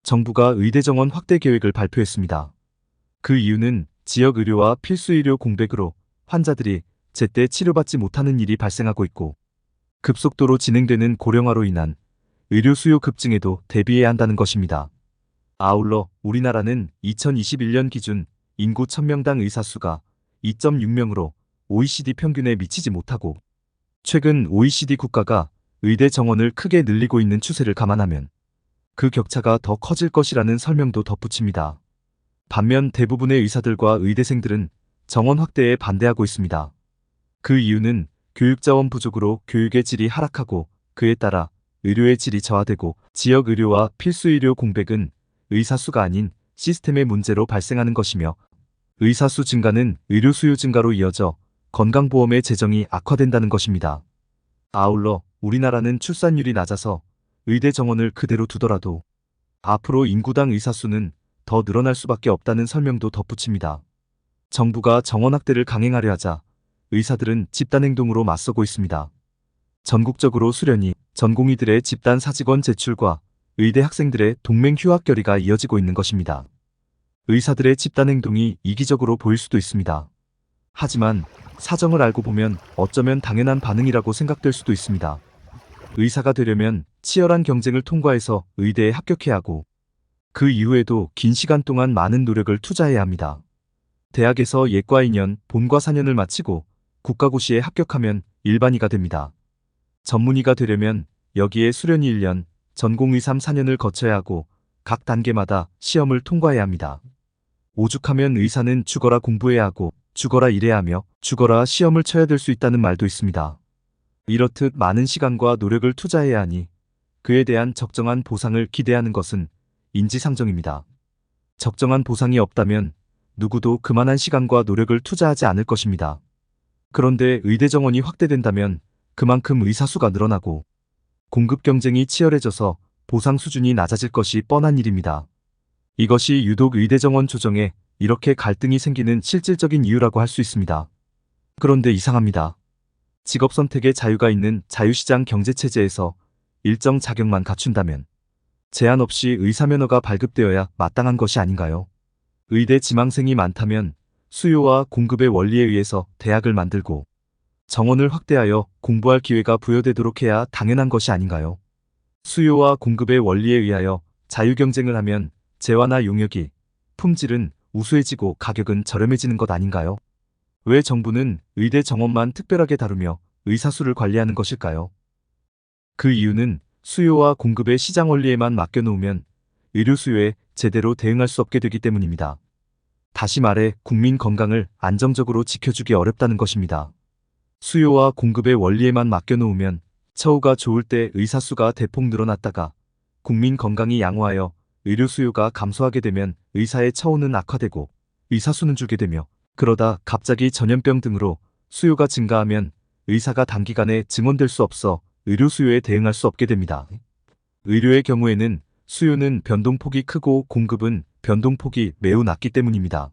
정부가 의대 정원 확대 계획을 발표했습니다. 그 이유는 지역 의료와 필수 의료 공백으로 환자들이 제때 치료받지 못하는 일이 발생하고 있고 급속도로 진행되는 고령화로 인한 의료 수요 급증에도 대비해야 한다는 것입니다. 아울러 우리나라는 2021년 기준 인구 1000명당 의사 수가 2.6명으로 OECD 평균에 미치지 못하고 최근 OECD 국가가 의대 정원을 크게 늘리고 있는 추세를 감안하면 그 격차가 더 커질 것이라는 설명도 덧붙입니다. 반면 대부분의 의사들과 의대생들은 정원 확대에 반대하고 있습니다. 그 이유는 교육자원 부족으로 교육의 질이 하락하고 그에 따라 의료의 질이 저하되고 지역 의료와 필수 의료 공백은 의사 수가 아닌 시스템의 문제로 발생하는 것이며 의사 수 증가는 의료 수요 증가로 이어져 건강보험의 재정이 악화된다는 것입니다. 아울러 우리나라는 출산율이 낮아서 의대 정원을 그대로 두더라도 앞으로 인구당 의사 수는 더 늘어날 수밖에 없다는 설명도 덧붙입니다. 정부가 정원 확대를 강행하려 하자 의사들은 집단행동으로 맞서고 있습니다. 전국적으로 수련이 전공의들의 집단 사직원 제출과 의대 학생들의 동맹 휴학 결의가 이어지고 있는 것입니다. 의사들의 집단행동이 이기적으로 보일 수도 있습니다. 하지만 사정을 알고 보면 어쩌면 당연한 반응이라고 생각될 수도 있습니다. 의사가 되려면 치열한 경쟁을 통과해서 의대에 합격해야 하고 그 이후에도 긴 시간 동안 많은 노력을 투자해야 합니다. 대학에서 예과 2년, 본과 4년을 마치고 국가고시에 합격하면 일반의가 됩니다. 전문의가 되려면 여기에 수련이 1년, 전공의 3, 4년을 거쳐야 하고 각 단계마다 시험을 통과해야 합니다. 오죽하면 의사는 죽어라 공부해야 하고 죽어라 일해야 하며 죽어라 시험을 쳐야 될 수 있다는 말도 있습니다. 이렇듯 많은 시간과 노력을 투자해야 하니 그에 대한 적정한 보상을 기대하는 것은 인지상정입니다. 적정한 보상이 없다면 누구도 그만한 시간과 노력을 투자하지 않을 것입니다. 그런데 의대 정원이 확대된다면 그만큼 의사 수가 늘어나고 공급 경쟁이 치열해져서 보상 수준이 낮아질 것이 뻔한 일입니다. 이것이 유독 의대 정원 조정에 이렇게 갈등이 생기는 실질적인 이유라고 할 수 있습니다. 그런데 이상합니다. 직업 선택의 자유가 있는 자유시장 경제체제에서 일정 자격만 갖춘다면 제한 없이 의사 면허가 발급되어야 마땅한 것이 아닌가요? 의대 지망생이 많다면 수요와 공급의 원리에 의해서 대학을 만들고 정원을 확대하여 공부할 기회가 부여되도록 해야 당연한 것이 아닌가요? 수요와 공급의 원리에 의하여 자유경쟁을 하면 재화나 용역이, 품질은 우수해지고 가격은 저렴해지는 것 아닌가요? 왜 정부는 의대 정원만 특별하게 다루며 의사 수를 관리하는 것일까요? 그 이유는 수요와 공급의 시장 원리에만 맡겨놓으면 의료 수요에 제대로 대응할 수 없게 되기 때문입니다. 다시 말해 국민 건강을 안정적으로 지켜주기 어렵다는 것입니다. 수요와 공급의 원리에만 맡겨놓으면 처우가 좋을 때 의사 수가 대폭 늘어났다가 국민 건강이 양호하여 의료 수요가 감소하게 되면 의사의 처우는 악화되고 의사 수는 줄게 되며 그러다 갑자기 전염병 등으로 수요가 증가하면 의사가 단기간에 증원될 수 없어 의료 수요에 대응할 수 없게 됩니다. 의료의 경우에는 수요는 변동폭이 크고 공급은 변동폭이 매우 낮기 때문입니다.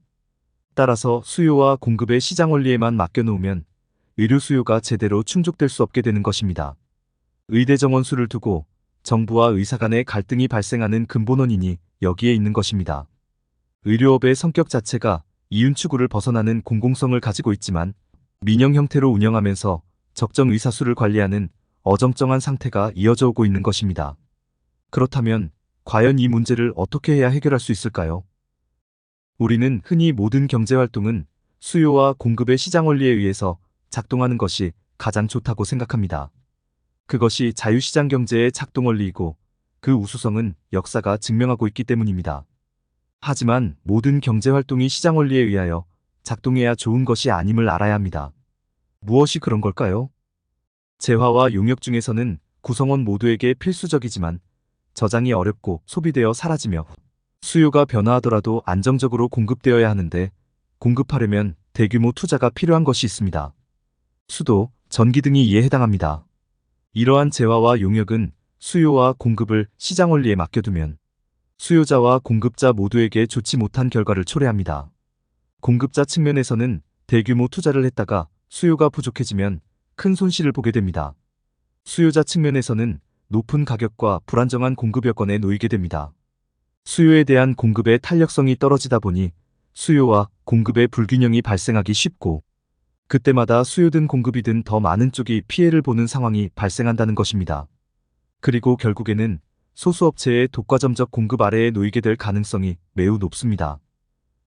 따라서 수요와 공급의 시장 원리에만 맡겨놓으면 의료 수요가 제대로 충족될 수 없게 되는 것입니다. 의대 정원 수를 두고 정부와 의사 간의 갈등이 발생하는 근본 원인이 여기에 있는 것입니다. 의료업의 성격 자체가 이윤 추구를 벗어나는 공공성을 가지고 있지만 민영 형태로 운영하면서 적정 의사 수를 관리하는 어정쩡한 상태가 이어져 오고 있는 것입니다. 그렇다면 과연 이 문제를 어떻게 해야 해결할 수 있을까요? 우리는 흔히 모든 경제활동은 수요와 공급의 시장 원리에 의해서 작동하는 것이 가장 좋다고 생각합니다. 그것이 자유시장 경제의 작동 원리이고 그 우수성은 역사가 증명하고 있기 때문입니다. 하지만 모든 경제활동이 시장 원리에 의하여 작동해야 좋은 것이 아님을 알아야 합니다. 무엇이 그런 걸까요? 재화와 용역 중에서는 구성원 모두에게 필수적이지만 저장이 어렵고 소비되어 사라지며 수요가 변화하더라도 안정적으로 공급되어야 하는데 공급하려면 대규모 투자가 필요한 것이 있습니다. 수도, 전기 등이 이에 해당합니다. 이러한 재화와 용역은 수요와 공급을 시장 원리에 맡겨두면 수요자와 공급자 모두에게 좋지 못한 결과를 초래합니다. 공급자 측면에서는 대규모 투자를 했다가 수요가 부족해지면 큰 손실을 보게 됩니다. 수요자 측면에서는 높은 가격과 불안정한 공급 여건에 놓이게 됩니다. 수요에 대한 공급의 탄력성이 떨어지다 보니 수요와 공급의 불균형이 발생하기 쉽고, 그때마다 수요든 공급이든 더 많은 쪽이 피해를 보는 상황이 발생한다는 것입니다. 그리고 결국에는 소수업체의 독과점적 공급 아래에 놓이게 될 가능성이 매우 높습니다.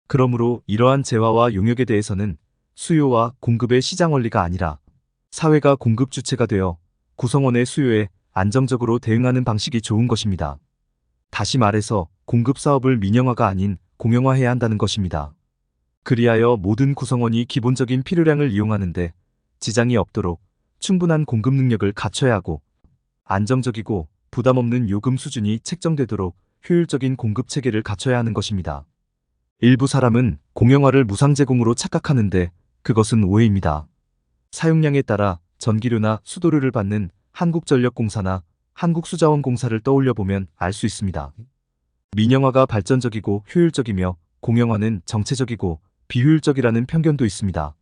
그러므로 이러한 재화와 용역에 대해서는 수요와 공급의 시장 원리가 아니라 사회가 공급 주체가 되어 구성원의 수요에 안정적으로 대응하는 방식이 좋은 것입니다. 다시 말해서 공급 사업을 민영화가 아닌 공영화해야 한다는 것입니다. 그리하여 모든 구성원이 기본적인 필요량을 이용하는데 지장이 없도록 충분한 공급 능력을 갖춰야 하고, 안정적이고 부담 없는 요금 수준이 책정되도록 효율적인 공급 체계를 갖춰야 하는 것입니다. 일부 사람은 공영화를 무상 제공으로 착각하는데 그것은 오해입니다. 사용량에 따라 전기료나 수도료를 받는 한국전력공사나 한국수자원공사를 떠올려 보면 알 수 있습니다. 민영화가 발전적이고 효율적이며 공영화는 정체적이고 비효율적이라는 편견도 있습니다.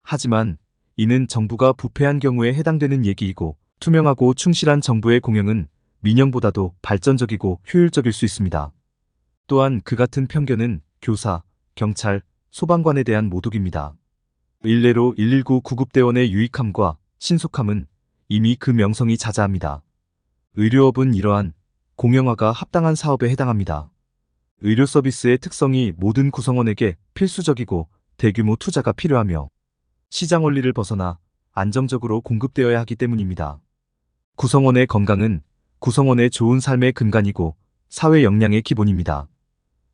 하지만 이는 정부가 부패한 경우에 해당되는 얘기이고, 투명하고 충실한 정부의 공영은 민영보다도 발전적이고 효율적일 수 있습니다. 또한 그 같은 편견은 교사, 경찰, 소방관에 대한 모독입니다. 일례로 119 구급대원의 유익함과 신속함은 이미 그 명성이 자자합니다. 의료업은 이러한 공영화가 합당한 사업에 해당합니다. 의료 서비스의 특성이 모든 구성원에게 필수적이고 대규모 투자가 필요하며 시장 원리를 벗어나 안정적으로 공급되어야 하기 때문입니다. 구성원의 건강은 구성원의 좋은 삶의 근간이고 사회 역량의 기본입니다.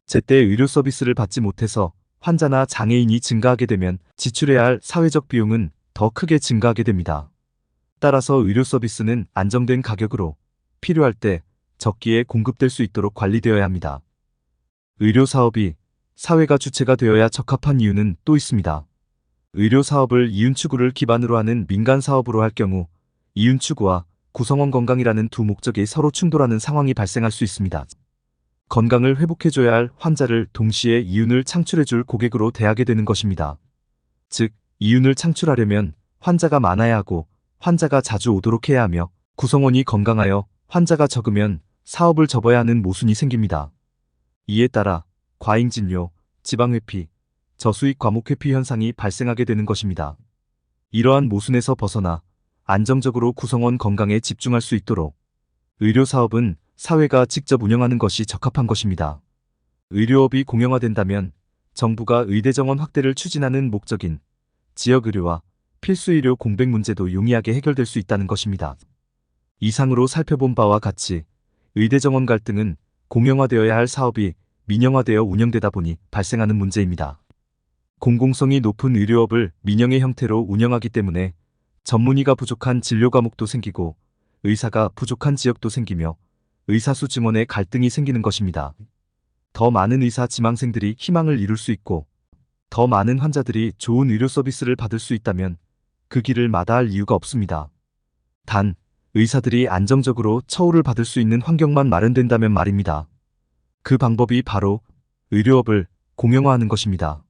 제때 의료 서비스를 받지 못해서 환자나 장애인이 증가하게 되면 지출해야 할 사회적 비용은 더 크게 증가하게 됩니다. 따라서 의료 서비스는 안정된 가격으로 필요할 때 적기에 공급될 수 있도록 관리되어야 합니다. 의료 사업이 사회가 주체가 되어야 적합한 이유는 또 있습니다. 의료 사업을 이윤 추구를 기반으로 하는 민간 사업으로 할 경우 이윤 추구와 구성원 건강이라는 두 목적이 서로 충돌하는 상황이 발생할 수 있습니다. 건강을 회복해줘야 할 환자를 동시에 이윤을 창출해줄 고객으로 대하게 되는 것입니다. 즉, 이윤을 창출하려면 환자가 많아야 하고 환자가 자주 오도록 해야 하며, 구성원이 건강하여 환자가 적으면 사업을 접어야 하는 모순이 생깁니다. 이에 따라 과잉진료, 지방회피, 저수익 과목회피 현상이 발생하게 되는 것입니다. 이러한 모순에서 벗어나 안정적으로 구성원 건강에 집중할 수 있도록 의료사업은 사회가 직접 운영하는 것이 적합한 것입니다. 의료업이 공영화된다면 정부가 의대 정원 확대를 추진하는 목적인 지역의료와 필수의료 공백 문제도 용이하게 해결될 수 있다는 것입니다. 이상으로 살펴본 바와 같이 의대 정원 갈등은 공영화되어야 할 사업이 민영화되어 운영되다 보니 발생하는 문제입니다. 공공성이 높은 의료업을 민영의 형태로 운영하기 때문에 전문의가 부족한 진료 과목도 생기고 의사가 부족한 지역도 생기며 의사수 증원에 갈등이 생기는 것입니다. 더 많은 의사 지망생들이 희망을 이룰 수 있고 더 많은 환자들이 좋은 의료 서비스를 받을 수 있다면 그 길을 마다할 이유가 없습니다. 단, 의사들이 안정적으로 처우를 받을 수 있는 환경만 마련된다면 말입니다. 그 방법이 바로 의료업을 공영화하는 것입니다.